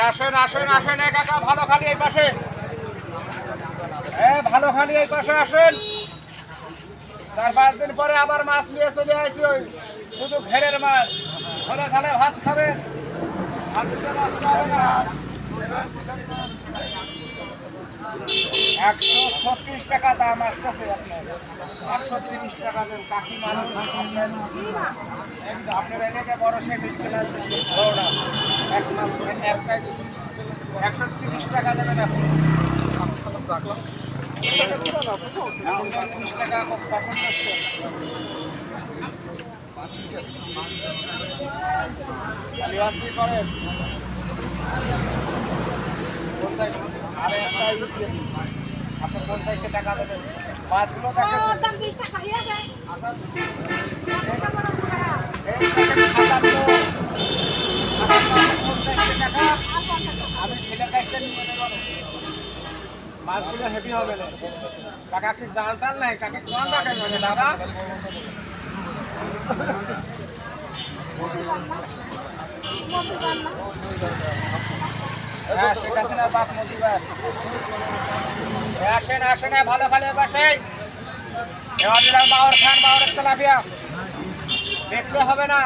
আসেন আসেন আসেন কাকা, ভালো খালি এই পাশে, ভালো খালি এই পাশে আসেন। 4-5 দিন পরে আবার মাছ নিয়ে চলে আসি, ওই শুধু ঘেরের মাছ ধরে খালে ভাত খাবে। 136 টাকা দাম আসতেছে আপনার, 130 টাকা দেন কাকি মানুষ। আপনার এলাকায় বড় সে বিক্রি লাগতেছে বড়টা, এক মাছ একটাই 130 টাকা দেবেন আপনি। 30 টাকা কখন দিচ্ছে? করেন আরে আপনি 50 টাকা দেবেন। মাছগুলো দেখেন, আমি ছেলে কাটতে নিয়ে নেব। মাছগুলো হেভি হবে না কাকা, কি জাল টাল নাই কাকে কোন টাকায় মানে দাদা? হ্যাঁ শেখ হাসিনার বাপ মজিবার। আসেন আসেন ভালো ভালো বাসে বাউর খান, বাউরের তেলাপিয়া দেখলে হবে না।